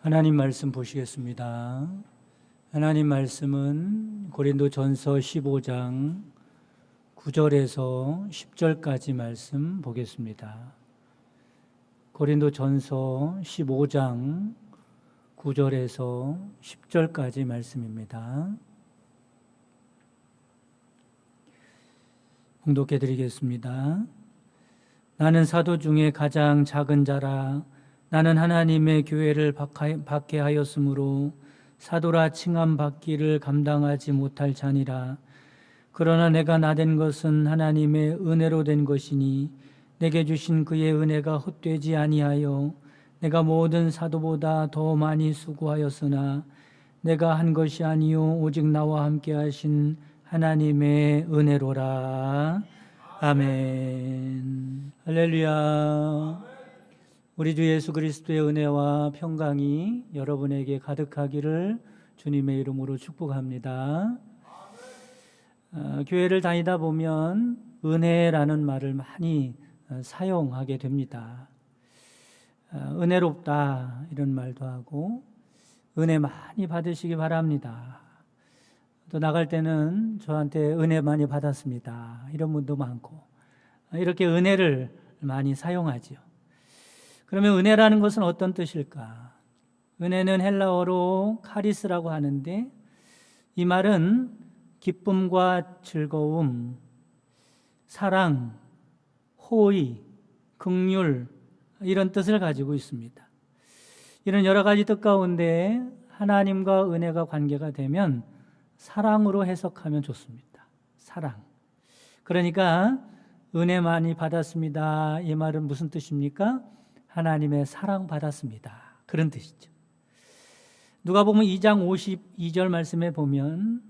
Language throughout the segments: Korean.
하나님 말씀 보시겠습니다. 하나님 말씀은 고린도전서 15장 9절에서 10절까지 말씀 보겠습니다. 고린도전서 15장 9절에서 10절까지 말씀입니다. 봉독해 드리겠습니다. 나는 사도 중에 가장 작은 자라. 나는 하나님의 교회를 박해하였으므로 사도라 칭함받기를 감당하지 못할 자니라. 그러나 내가 나된 것은 하나님의 은혜로 된 것이니 내게 주신 그의 은혜가 헛되지 아니하여 내가 모든 사도보다 더 많이 수고하였으나 내가 한 것이 아니요 오직 나와 함께 하신 하나님의 은혜로라. 아멘. 할렐루야. 우리 주 예수 그리스도의 은혜와 평강이 여러분에게 가득하기를 주님의 이름으로 축복합니다. 교회를 다니다 보면 은혜라는 말을 많이 사용하게 됩니다. 은혜롭다 이런 말도 하고 은혜 많이 받으시기 바랍니다. 또 나갈 때는 저한테 은혜 많이 받았습니다 이런 분도 많고 이렇게 은혜를 많이 사용하죠. 그러면 은혜라는 것은 어떤 뜻일까? 은혜는 헬라어로 카리스라고 하는데 이 말은 기쁨과 즐거움, 사랑, 호의, 긍휼 이런 뜻을 가지고 있습니다. 이런 여러 가지 뜻 가운데 하나님과 은혜가 관계가 되면 사랑으로 해석하면 좋습니다. 사랑. 그러니까 은혜 많이 받았습니다. 이 말은 무슨 뜻입니까? 하나님의 사랑 받았습니다. 그런 뜻이죠. 누가복음 2장 52절 말씀에 보면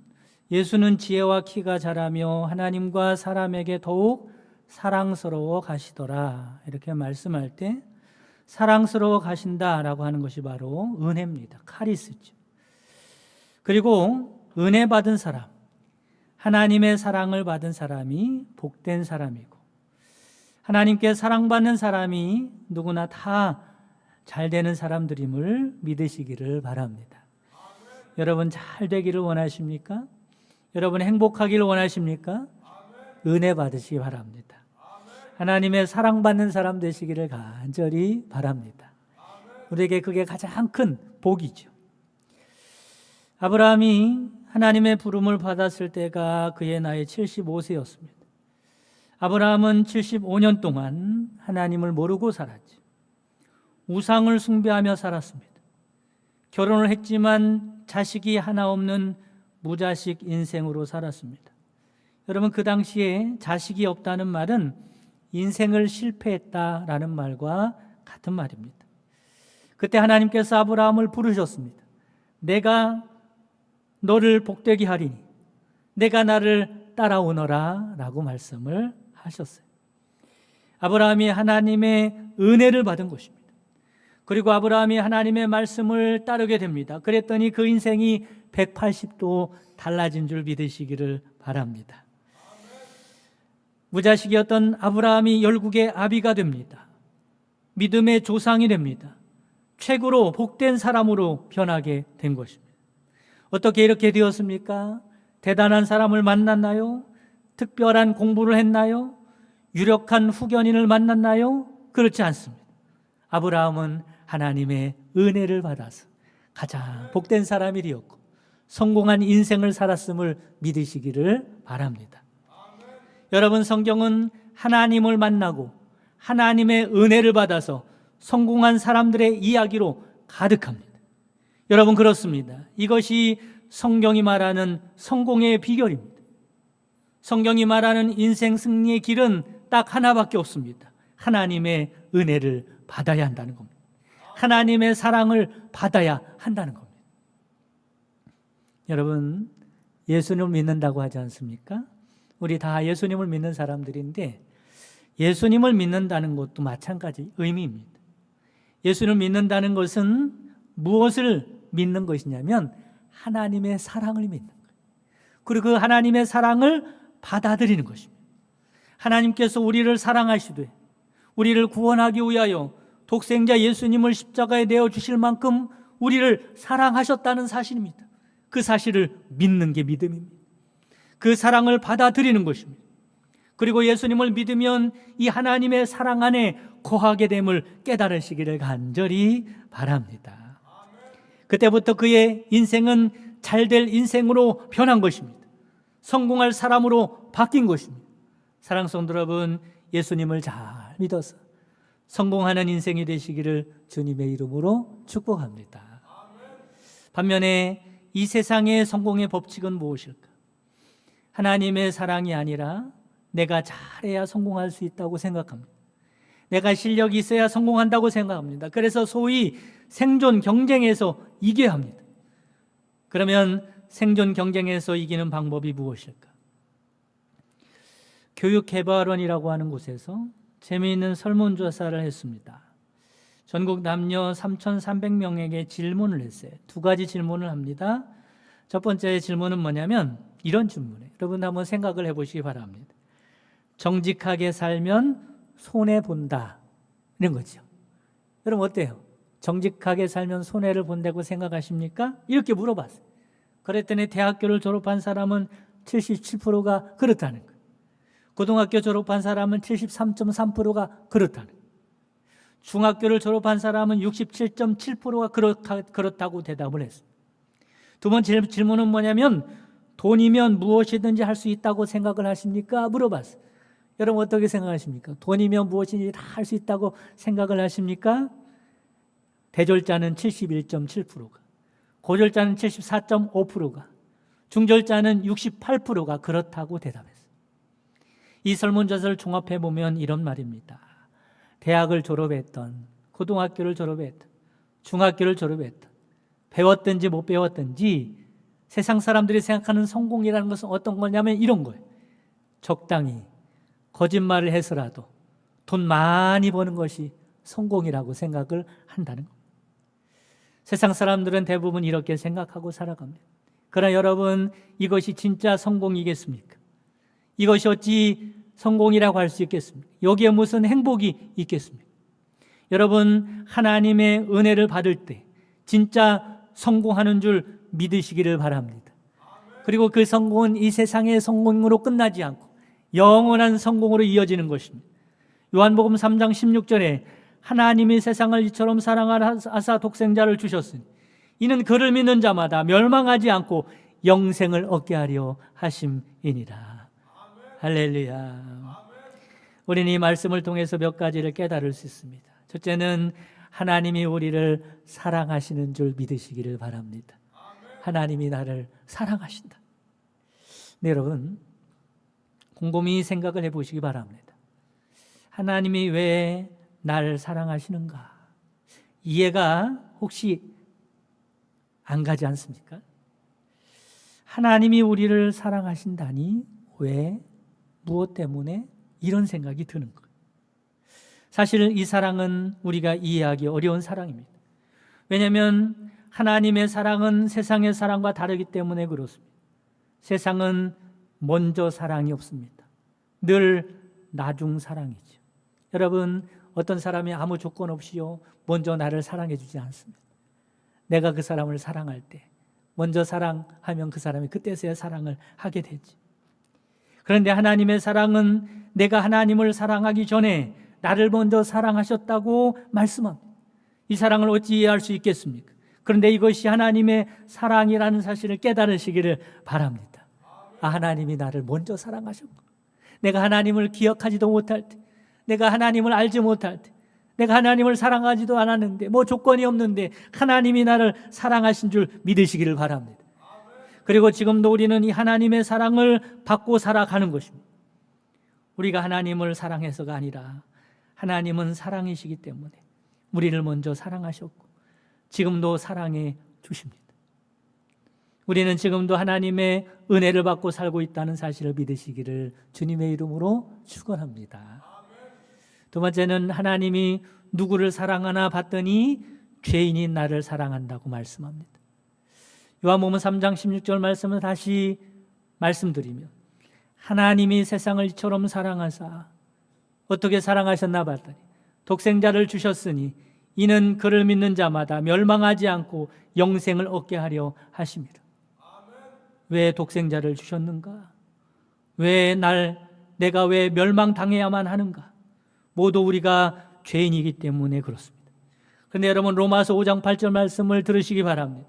예수는 지혜와 키가 자라며 하나님과 사람에게 더욱 사랑스러워 가시더라. 이렇게 말씀할 때 사랑스러워 가신다라고 하는 것이 바로 은혜입니다. 카리스죠. 그리고 은혜 받은 사람, 하나님의 사랑을 받은 사람이 복된 사람이고 하나님께 사랑받는 사람이 누구나 다 잘 되는 사람들임을 믿으시기를 바랍니다. 여러분 잘 되기를 원하십니까? 여러분 행복하기를 원하십니까? 은혜 받으시기 바랍니다. 하나님의 사랑받는 사람 되시기를 간절히 바랍니다. 우리에게 그게 가장 큰 복이죠. 아브라함이 하나님의 부름을 받았을 때가 그의 나이 75세였습니다. 아브라함은 75년 동안 하나님을 모르고 살았지. 우상을 숭배하며 살았습니다. 결혼을 했지만 자식이 하나 없는 무자식 인생으로 살았습니다. 여러분 그 당시에 자식이 없다는 말은 인생을 실패했다라는 말과 같은 말입니다. 그때 하나님께서 아브라함을 부르셨습니다. 내가 너를 복되게 하리니 내가 나를 따라오너라 라고 말씀을 하셨어요. 아브라함이 하나님의 은혜를 받은 것입니다. 그리고 아브라함이 하나님의 말씀을 따르게 됩니다. 그랬더니 그 인생이 180도 달라진 줄 믿으시기를 바랍니다. 무자식이었던 아브라함이 열국의 아비가 됩니다. 믿음의 조상이 됩니다. 최고로 복된 사람으로 변하게 된 것입니다. 어떻게 이렇게 되었습니까? 대단한 사람을 만났나요? 특별한 공부를 했나요? 유력한 후견인을 만났나요? 그렇지 않습니다. 아브라함은 하나님의 은혜를 받아서 가장 복된 사람이 되었고 성공한 인생을 살았음을 믿으시기를 바랍니다. 여러분 성경은 하나님을 만나고 하나님의 은혜를 받아서 성공한 사람들의 이야기로 가득합니다. 여러분 그렇습니다. 이것이 성경이 말하는 성공의 비결입니다. 성경이 말하는 인생 승리의 길은 딱 하나밖에 없습니다. 하나님의 은혜를 받아야 한다는 겁니다. 하나님의 사랑을 받아야 한다는 겁니다. 여러분 예수님을 믿는다고 하지 않습니까? 우리 다 예수님을 믿는 사람들인데 예수님을 믿는다는 것도 마찬가지 의미입니다. 예수님을 믿는다는 것은 무엇을 믿는 것이냐면 하나님의 사랑을 믿는 거예요. 그리고 그 하나님의 사랑을 받아들이는 것입니다. 하나님께서 우리를 사랑하시되 우리를 구원하기 위하여 독생자 예수님을 십자가에 내어 주실 만큼 우리를 사랑하셨다는 사실입니다. 그 사실을 믿는 게 믿음입니다. 그 사랑을 받아들이는 것입니다. 그리고 예수님을 믿으면 이 하나님의 사랑 안에 거하게 됨을 깨달으시기를 간절히 바랍니다. 그때부터 그의 인생은 잘될 인생으로 변한 것입니다. 성공할 사람으로 바뀐 것입니다. 사랑하는 성도 여러분, 예수님을 잘 믿어서 성공하는 인생이 되시기를 주님의 이름으로 축복합니다. 반면에 이 세상의 성공의 법칙은 무엇일까? 하나님의 사랑이 아니라 내가 잘해야 성공할 수 있다고 생각합니다. 내가 실력이 있어야 성공한다고 생각합니다. 그래서 소위 생존 경쟁에서 이겨야 합니다. 그러면 생존 경쟁에서 이기는 방법이 무엇일까? 교육개발원이라고 하는 곳에서 재미있는 설문조사를 했습니다. 전국 남녀 3,300명에게 질문을 했어요. 두 가지 질문을 합니다. 첫 번째 질문은 뭐냐면 이런 질문이에요. 여러분 한번 생각을 해보시기 바랍니다. 정직하게 살면 손해본다, 이런 거죠. 여러분 어때요? 정직하게 살면 손해를 본다고 생각하십니까? 이렇게 물어봤어요. 그랬더니 대학교를 졸업한 사람은 77%가 그렇다는 거예요. 고등학교 졸업한 사람은 73.3%가 그렇다는 거예요. 중학교를 졸업한 사람은 67.7%가 그렇다고 대답을 했습니다. 두 번째 질문은 뭐냐면 돈이면 무엇이든지 할 수 있다고 생각을 하십니까? 물어봤어요. 여러분 어떻게 생각하십니까? 돈이면 무엇이든지 다 할 수 있다고 생각을 하십니까? 대졸자는 71.7%가, 고졸자는 74.5%가, 중졸자는 68%가 그렇다고 대답했어요. 이 설문조사를 종합해보면 이런 말입니다. 대학을 졸업했던, 고등학교를 졸업했던, 중학교를 졸업했던, 배웠든지 못 배웠든지 세상 사람들이 생각하는 성공이라는 것은 어떤 거냐면 이런 거예요. 적당히 거짓말을 해서라도 돈 많이 버는 것이 성공이라고 생각을 한다는 겁니다. 세상 사람들은 대부분 이렇게 생각하고 살아갑니다. 그러나 여러분, 이것이 진짜 성공이겠습니까? 이것이 어찌 성공이라고 할 수 있겠습니까? 여기에 무슨 행복이 있겠습니까? 여러분, 하나님의 은혜를 받을 때 진짜 성공하는 줄 믿으시기를 바랍니다. 그리고 그 성공은 이 세상의 성공으로 끝나지 않고 영원한 성공으로 이어지는 것입니다. 요한복음 3장 16절에 하나님이 세상을 이처럼 사랑하사 독생자를 주셨으니 이는 그를 믿는 자마다 멸망하지 않고 영생을 얻게 하려 하심이니라. 할렐루야. 우리는 이 말씀을 통해서 몇 가지를 깨달을 수 있습니다. 첫째는 하나님이 우리를 사랑하시는 줄 믿으시기를 바랍니다. 하나님이 나를 사랑하신다. 네, 여러분 곰곰이 생각을 해보시기 바랍니다. 하나님이 왜 나를 사랑하시는가? 이해가 혹시 안 가지 않습니까? 하나님이 우리를 사랑하신다니 왜, 무엇 때문에 이런 생각이 드는 거예요. 사실 이 사랑은 우리가 이해하기 어려운 사랑입니다. 왜냐하면 하나님의 사랑은 세상의 사랑과 다르기 때문에 그렇습니다. 세상은 먼저 사랑이 없습니다. 늘 나중 사랑이죠. 여러분, 어떤 사람이 아무 조건 없이요 먼저 나를 사랑해 주지 않습니다. 내가 그 사람을 사랑할 때 먼저 사랑하면 그 사람이 그때서야 사랑을 하게 되지. 그런데 하나님의 사랑은 내가 하나님을 사랑하기 전에 나를 먼저 사랑하셨다고 말씀합니다. 이 사랑을 어찌 이해할 수 있겠습니까? 그런데 이것이 하나님의 사랑이라는 사실을 깨달으시기를 바랍니다. 아, 하나님이 나를 먼저 사랑하셨고, 내가 하나님을 기억하지도 못할 때, 내가 하나님을 알지 못할 때, 내가 하나님을 사랑하지도 않았는데, 뭐 조건이 없는데 하나님이 나를 사랑하신 줄 믿으시기를 바랍니다. 그리고 지금도 우리는 이 하나님의 사랑을 받고 살아가는 것입니다. 우리가 하나님을 사랑해서가 아니라 하나님은 사랑이시기 때문에 우리를 먼저 사랑하셨고 지금도 사랑해 주십니다. 우리는 지금도 하나님의 은혜를 받고 살고 있다는 사실을 믿으시기를 주님의 이름으로 축원합니다. 두 번째는 하나님이 누구를 사랑하나 봤더니 죄인인 나를 사랑한다고 말씀합니다. 요한복음 3장 16절 말씀을 다시 말씀드리면 하나님이 세상을 이처럼 사랑하사 어떻게 사랑하셨나 봤더니 독생자를 주셨으니 이는 그를 믿는 자마다 멸망하지 않고 영생을 얻게 하려 하심이라. 왜 독생자를 주셨는가? 내가 왜 멸망당해야만 하는가? 모두 우리가 죄인이기 때문에 그렇습니다. 그런데 여러분, 로마서 5장 8절 말씀을 들으시기 바랍니다.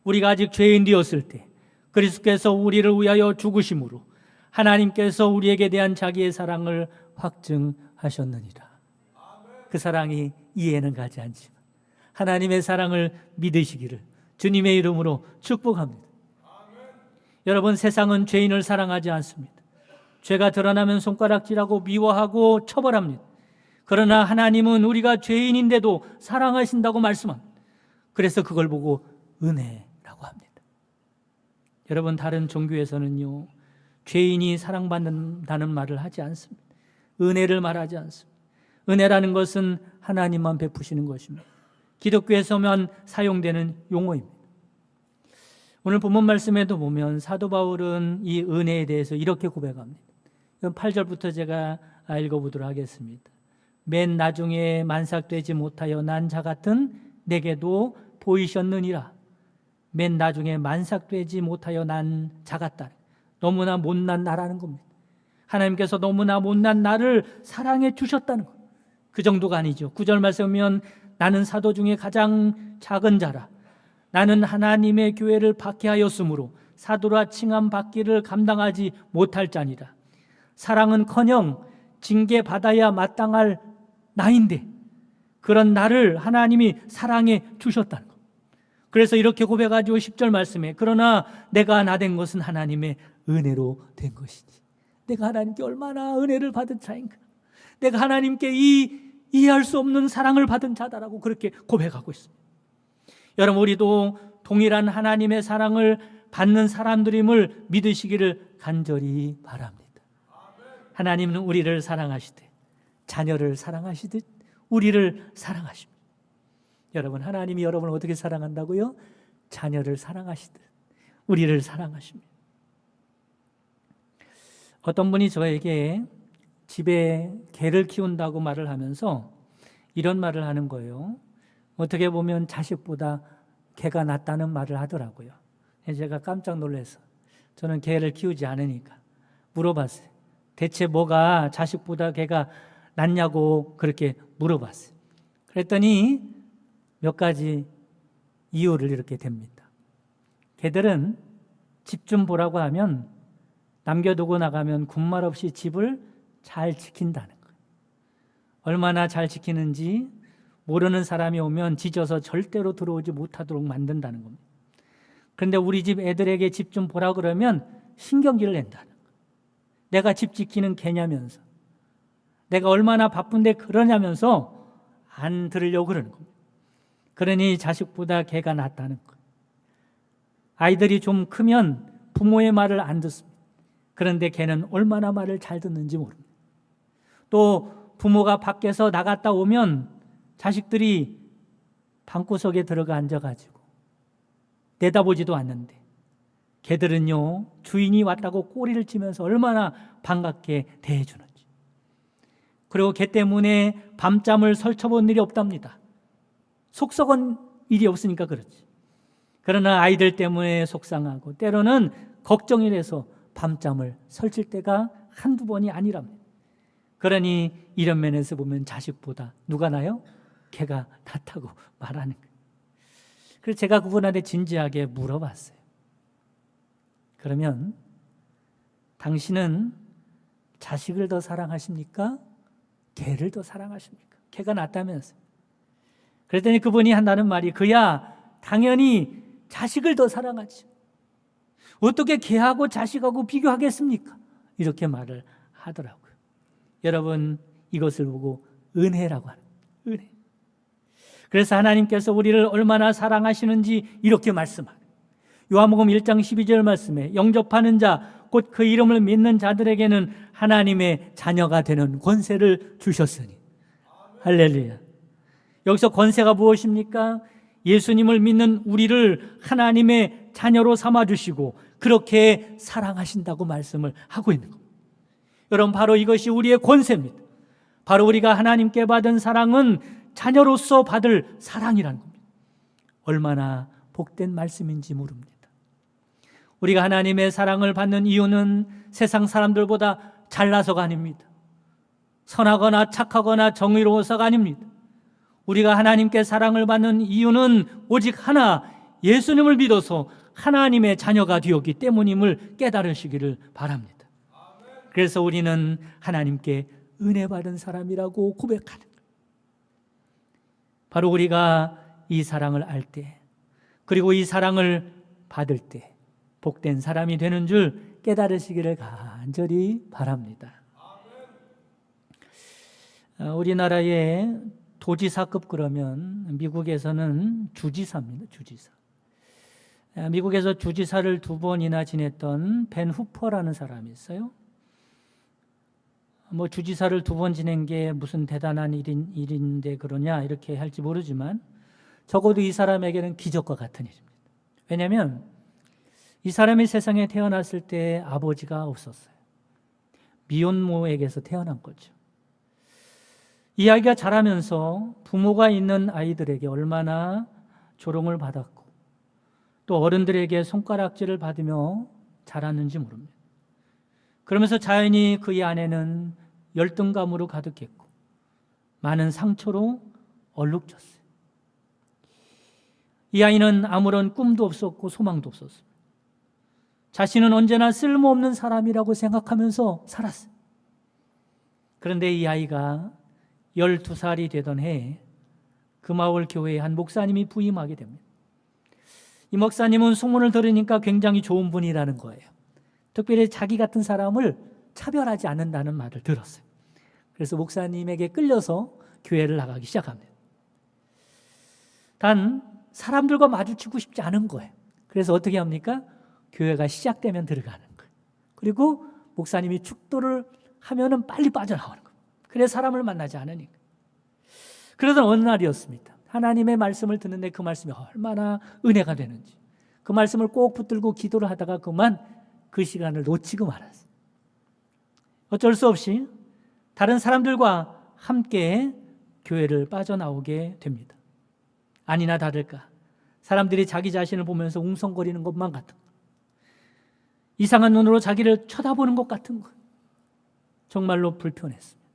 우리가 아직 죄인 되었을 때 그리스도께서 우리를 위하여 죽으심으로 하나님께서 우리에게 대한 자기의 사랑을 확증하셨느니라. 그 사랑이 이해는 가지 않지만 하나님의 사랑을 믿으시기를 주님의 이름으로 축복합니다. 여러분, 세상은 죄인을 사랑하지 않습니다. 죄가 드러나면 손가락질하고 미워하고 처벌합니다. 그러나 하나님은 우리가 죄인인데도 사랑하신다고 말씀합니다. 그래서 그걸 보고 은혜라고 합니다. 여러분, 다른 종교에서는요, 죄인이 사랑받는다는 말을 하지 않습니다. 은혜를 말하지 않습니다. 은혜라는 것은 하나님만 베푸시는 것입니다. 기독교에서만 사용되는 용어입니다. 오늘 본문 말씀에도 보면 사도 바울은 이 은혜에 대해서 이렇게 고백합니다. 8절부터 제가 읽어보도록 하겠습니다. 맨 나중에 만삭되지 못하여 난 자 같은 내게도 보이셨느니라. 맨 나중에 만삭되지 못하여 난 자 같다. 너무나 못난 나라는 겁니다. 하나님께서 너무나 못난 나를 사랑해 주셨다는 것. 그 정도가 아니죠. 9절 말씀이면 나는 사도 중에 가장 작은 자라. 나는 하나님의 교회를 박해하였으므로 사도라 칭함 받기를 감당하지 못할 자니라. 사랑은커녕 징계받아야 마땅할 나인데 그런 나를 하나님이 사랑해 주셨다는 것. 그래서 이렇게 고백하죠. 10절 말씀에 그러나 내가 나 된 것은 하나님의 은혜로 된 것이지. 내가 하나님께 얼마나 은혜를 받은 자인가. 내가 하나님께 이해할 수 없는 사랑을 받은 자다라고 그렇게 고백하고 있습니다. 여러분, 우리도 동일한 하나님의 사랑을 받는 사람들임을 믿으시기를 간절히 바랍니다. 하나님은 우리를 사랑하시되 자녀를 사랑하시듯 우리를 사랑하십니다. 여러분, 하나님이 여러분을 어떻게 사랑한다고요? 자녀를 사랑하시듯 우리를 사랑하십니다. 어떤 분이 저에게 집에 개를 키운다고 말을 하면서 이런 말을 하는 거예요. 어떻게 보면 자식보다 개가 낫다는 말을 하더라고요. 제가 깜짝 놀라서 저는 개를 키우지 않으니까 물어봤어요. 대체 뭐가 자식보다 개가 낫냐고 그렇게 물어봤어요. 그랬더니 몇 가지 이유를 이렇게 댑니다. 개들은 집 좀 보라고 하면 남겨두고 나가면 군말 없이 집을 잘 지킨다는 거예요. 얼마나 잘 지키는지 모르는 사람이 오면 짖어서 절대로 들어오지 못하도록 만든다는 겁니다. 그런데 우리 집 애들에게 집 좀 보라 그러면 신경질을 낸다는 거예요. 내가 집 지키는 개냐면서, 내가 얼마나 바쁜데 그러냐면서 안 들으려고 그러는 겁니다. 그러니 자식보다 개가 낫다는 거예요. 아이들이 좀 크면 부모의 말을 안 듣습니다. 그런데 개는 얼마나 말을 잘 듣는지 모릅니다. 또 부모가 밖에서 나갔다 오면 자식들이 방구석에 들어가 앉아가지고 내다보지도 않는데 개들은요, 주인이 왔다고 꼬리를 치면서 얼마나 반갑게 대해주는지. 그리고 개 때문에 밤잠을 설쳐본 일이 없답니다. 속 썩은 일이 없으니까 그렇지. 그러나 아이들 때문에 속상하고 때로는 걱정이 돼서 밤잠을 설칠 때가 한두 번이 아니랍니다. 그러니 이런 면에서 보면 자식보다 누가 나요? 개가 낫다고 말하는 거예요. 그래서 제가 그분한테 진지하게 물어봤어요. 그러면 당신은 자식을 더 사랑하십니까? 개를 더 사랑하십니까? 개가 낫다면서요. 그랬더니 그분이 한다는 말이 그야 당연히 자식을 더 사랑하죠. 어떻게 개하고 자식하고 비교하겠습니까? 이렇게 말을 하더라고요. 여러분, 이것을 보고 은혜라고 하는 거예요. 은혜. 그래서 하나님께서 우리를 얼마나 사랑하시는지 이렇게 말씀하는 요한복음 1장 12절 말씀에 영접하는 자 곧 그 이름을 믿는 자들에게는 하나님의 자녀가 되는 권세를 주셨으니. 할렐루야. 여기서 권세가 무엇입니까? 예수님을 믿는 우리를 하나님의 자녀로 삼아주시고 그렇게 사랑하신다고 말씀을 하고 있는 겁니다. 여러분, 바로 이것이 우리의 권세입니다. 바로 우리가 하나님께 받은 사랑은 자녀로서 받을 사랑이라는 겁니다. 얼마나 복된 말씀인지 모릅니다. 우리가 하나님의 사랑을 받는 이유는 세상 사람들보다 잘나서가 아닙니다. 선하거나 착하거나 정의로워서가 아닙니다. 우리가 하나님께 사랑을 받는 이유는 오직 하나, 예수님을 믿어서 하나님의 자녀가 되었기 때문임을 깨달으시기를 바랍니다. 그래서 우리는 하나님께 은혜 받은 사람이라고 고백하는 거예요. 바로 우리가 이 사랑을 알 때, 그리고 이 사랑을 받을 때 복된 사람이 되는 줄 깨달으시기를 간절히 바랍니다. 우리나라의 도지사급 그러면 미국에서는 주지사입니다. 주지사. 미국에서 주지사를 2번이나 지냈던 벤 후퍼라는 사람이 있어요. 주지사를 2번 지낸 게 무슨 대단한 일인데 그러냐 이렇게 할지 모르지만 적어도 이 사람에게는 기적과 같은 일입니다. 왜냐하면 이 사람이 세상에 태어났을 때 아버지가 없었어요. 미혼모에게서 태어난 거죠. 이 아이가 자라면서 부모가 있는 아이들에게 얼마나 조롱을 받았고 또 어른들에게 손가락질을 받으며 자랐는지 모릅니다. 그러면서 자연히 그의 안에는 열등감으로 가득했고 많은 상처로 얼룩졌어요. 이 아이는 아무런 꿈도 없었고 소망도 없었어요. 자신은 언제나 쓸모없는 사람이라고 생각하면서 살았어요. 그런데 이 아이가 12살이 되던 해에 그 마을 교회에 한 목사님이 부임하게 됩니다. 이 목사님은 소문을 들으니까 굉장히 좋은 분이라는 거예요. 특별히 자기 같은 사람을 차별하지 않는다는 말을 들었어요. 그래서 목사님에게 끌려서 교회를 나가기 시작합니다. 단 사람들과 마주치고 싶지 않은 거예요. 그래서 어떻게 합니까? 교회가 시작되면 들어가는 거예요. 그리고 목사님이 축도를 하면은 빨리 빠져나오는 거예요. 그래 사람을 만나지 않으니까. 그러던 어느 날이었습니다. 하나님의 말씀을 듣는데 그 말씀이 얼마나 은혜가 되는지 그 말씀을 꼭 붙들고 기도를 하다가 그만 그 시간을 놓치고 말았어요. 어쩔 수 없이 다른 사람들과 함께 교회를 빠져나오게 됩니다. 아니나 다를까 사람들이 자기 자신을 보면서 웅성거리는 것만 같은 거, 이상한 눈으로 자기를 쳐다보는 것 같은 거, 정말로 불편했습니다.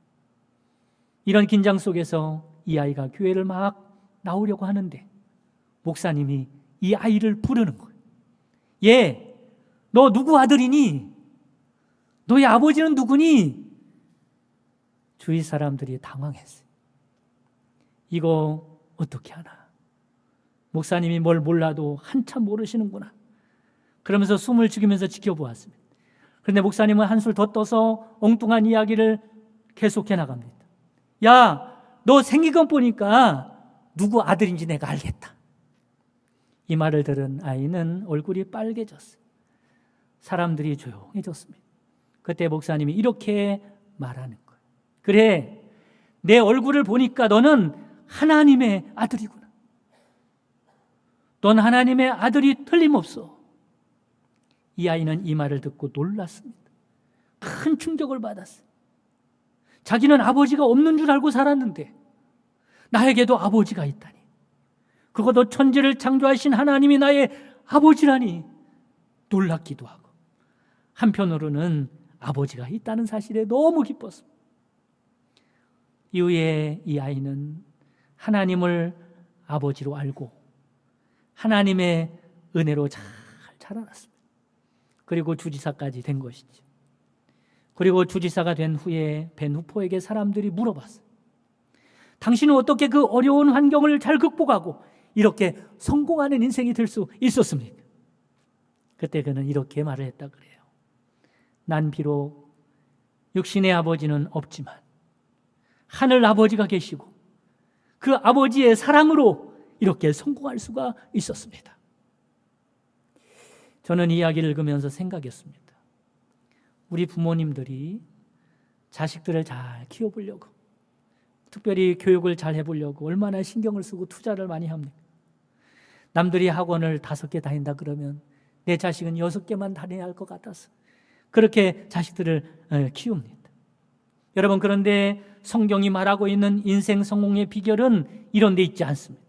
이런 긴장 속에서 이 아이가 교회를 막 나오려고 하는데 목사님이 이 아이를 부르는 거예요. 얘, 너 누구 아들이니? 너의 아버지는 누구니? 주위 사람들이 당황했어요. 이거 어떻게 하나? 목사님이 뭘 몰라도 한참 모르시는구나. 그러면서 숨을 죽이면서 지켜보았습니다. 그런데 목사님은 한술 더 떠서 엉뚱한 이야기를 계속해 나갑니다. 야, 너 생긴 것 보니까 누구 아들인지 내가 알겠다. 이 말을 들은 아이는 얼굴이 빨개졌어요. 사람들이 조용해졌습니다. 그때 목사님이 이렇게 말하는 거예요. 그래, 내 얼굴을 보니까 너는 하나님의 아들이구나. 넌 하나님의 아들이 틀림없어. 이 아이는 이 말을 듣고 놀랐습니다. 큰 충격을 받았어요. 자기는 아버지가 없는 줄 알고 살았는데 나에게도 아버지가 있다니. 그것도 천지를 창조하신 하나님이 나의 아버지라니 놀랍기도 하고 한편으로는 아버지가 있다는 사실에 너무 기뻤습니다. 이후에 이 아이는 하나님을 아버지로 알고 하나님의 은혜로 잘 자라났습니다. 그리고 주지사까지 된 것이죠. 그리고 주지사가 된 후에 벤 후퍼에게 사람들이 물어봤어요. 당신은 어떻게 그 어려운 환경을 잘 극복하고 이렇게 성공하는 인생이 될 수 있었습니까? 그때 그는 이렇게 말을 했다 그래요. 난 비록 육신의 아버지는 없지만 하늘 아버지가 계시고 그 아버지의 사랑으로 이렇게 성공할 수가 있었습니다. 저는 이 이야기를 읽으면서 생각했습니다. 우리 부모님들이 자식들을 잘 키워보려고, 특별히 교육을 잘 해보려고 얼마나 신경을 쓰고 투자를 많이 합니까? 남들이 학원을 5개 다닌다 그러면 내 자식은 6개만 다녀야 할 것 같아서 그렇게 자식들을 키웁니다. 여러분, 그런데 성경이 말하고 있는 인생 성공의 비결은 이런 데 있지 않습니다.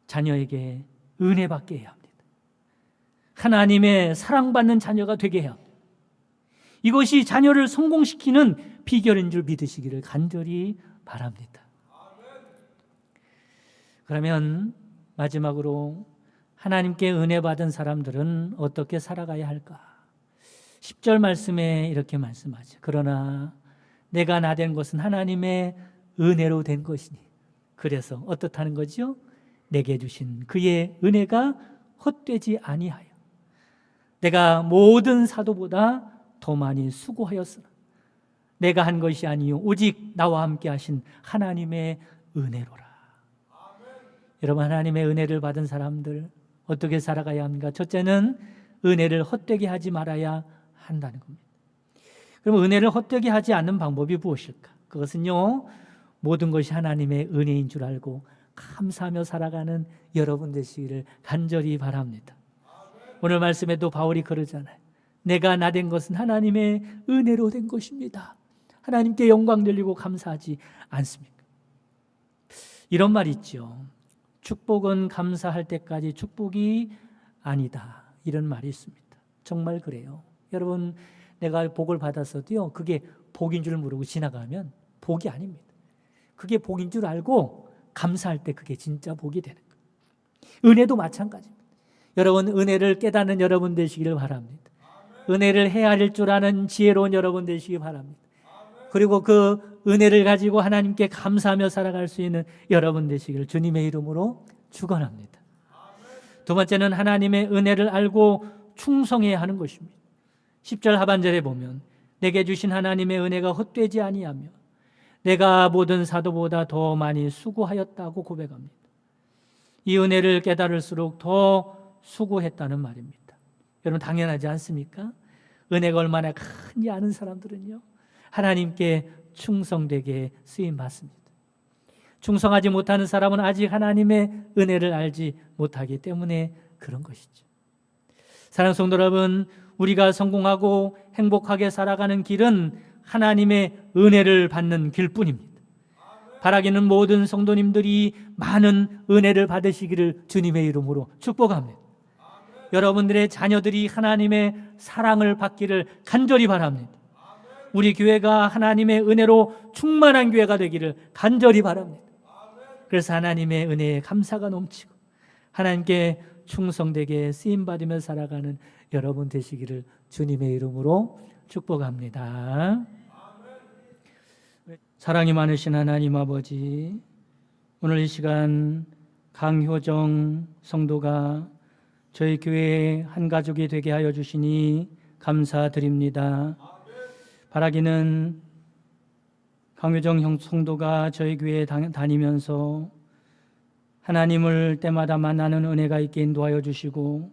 자녀에게 은혜받게 해야 합니다. 하나님의 사랑받는 자녀가 되게 해야 합니다. 이것이 자녀를 성공시키는 비결인 줄 믿으시기를 간절히 바랍니다. 그러면 마지막으로 하나님께 은혜 받은 사람들은 어떻게 살아가야 할까? 10절 말씀에 이렇게 말씀하죠. 그러나 내가 나된 것은 하나님의 은혜로 된 것이니. 그래서 어떻다는 거죠? 내게 주신 그의 은혜가 헛되지 아니하여 내가 모든 사도보다 더 많이 수고하였으나 내가 한 것이 아니요 오직 나와 함께 하신 하나님의 은혜로라. 여러분, 하나님의 은혜를 받은 사람들 어떻게 살아가야 합니까? 첫째는 은혜를 헛되게 하지 말아야 한다는 겁니다. 그럼 은혜를 헛되게 하지 않는 방법이 무엇일까? 그것은요, 모든 것이 하나님의 은혜인 줄 알고 감사하며 살아가는 여러분 되시기를 간절히 바랍니다. 오늘 말씀에도 바울이 그러잖아요. 내가 나된 것은 하나님의 은혜로 된 것입니다. 하나님께 영광 돌리고 감사하지 않습니까? 이런 말 있죠. 축복은 감사할 때까지 축복이 아니다, 이런 말이 있습니다. 정말 그래요. 여러분, 내가 복을 받았어도요, 그게 복인 줄 모르고 지나가면 복이 아닙니다. 그게 복인 줄 알고 감사할 때 그게 진짜 복이 되는 거예요. 은혜도 마찬가지입니다. 여러분, 은혜를 깨닫는 여러분 되시기를 바랍니다. 은혜를 헤아릴 줄 아는 지혜로운 여러분 되시기 바랍니다. 그리고 그 은혜를 가지고 하나님께 감사하며 살아갈 수 있는 여러분 되시기를 주님의 이름으로 축원합니다. 두 번째는 하나님의 은혜를 알고 충성해야 하는 것입니다. 10절 하반절에 보면 내게 주신 하나님의 은혜가 헛되지 아니하며 내가 모든 사도보다 더 많이 수고하였다고 고백합니다. 이 은혜를 깨달을수록 더 수고했다는 말입니다. 여러분, 당연하지 않습니까? 은혜가 얼마나 큰지 아는 사람들은요, 하나님께 충성되게 쓰임받습니다. 충성하지 못하는 사람은 아직 하나님의 은혜를 알지 못하기 때문에 그런 것이죠. 사랑하는 성도 여러분, 우리가 성공하고 행복하게 살아가는 길은 하나님의 은혜를 받는 길뿐입니다. 바라기는 모든 성도님들이 많은 은혜를 받으시기를 주님의 이름으로 축복합니다. 여러분들의 자녀들이 하나님의 사랑을 받기를 간절히 바랍니다. 우리 교회가 하나님의 은혜로 충만한 교회가 되기를 간절히 바랍니다. 그래서 하나님의 은혜에 감사가 넘치고 하나님께 충성되게 쓰임받으며 살아가는 여러분 되시기를 주님의 이름으로 축복합니다. 사랑이 많으신 하나님 아버지, 오늘 이 시간 강효정 성도가 저희 교회의 한 가족이 되게 하여 주시니 감사드립니다. 바라기는 강효정 성도가 저희 교회에 다니면서 하나님을 때마다 만나는 은혜가 있게 인도하여 주시고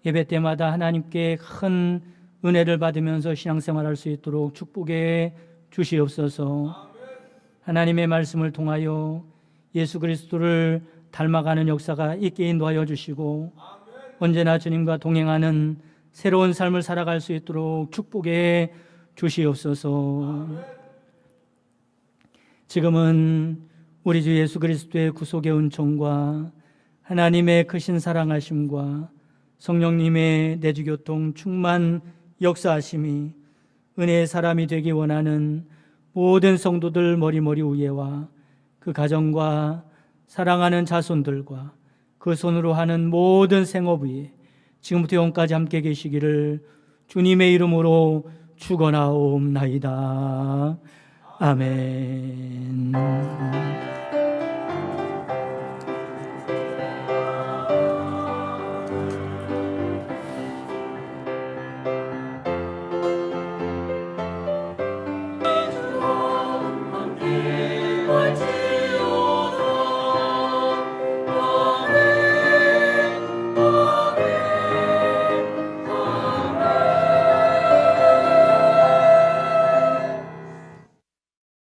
예배 때마다 하나님께 큰 은혜를 받으면서 신앙생활할 수 있도록 축복해 주시옵소서. 하나님의 말씀을 통하여 예수 그리스도를 닮아가는 역사가 있게 인도하여 주시고 언제나 주님과 동행하는 새로운 삶을 살아갈 수 있도록 축복해 주시옵소서. 지금은 우리 주 예수 그리스도의 구속의 은총과 하나님의 크신 사랑하심과 성령님의 내주교통 충만 역사하심이 은혜의 사람이 되기 원하는 모든 성도들 머리머리 위에와 그 가정과 사랑하는 자손들과 그 손으로 하는 모든 생업 위에 지금부터 영까지 함께 계시기를 주님의 이름으로 축원하옵나이다. 아멘.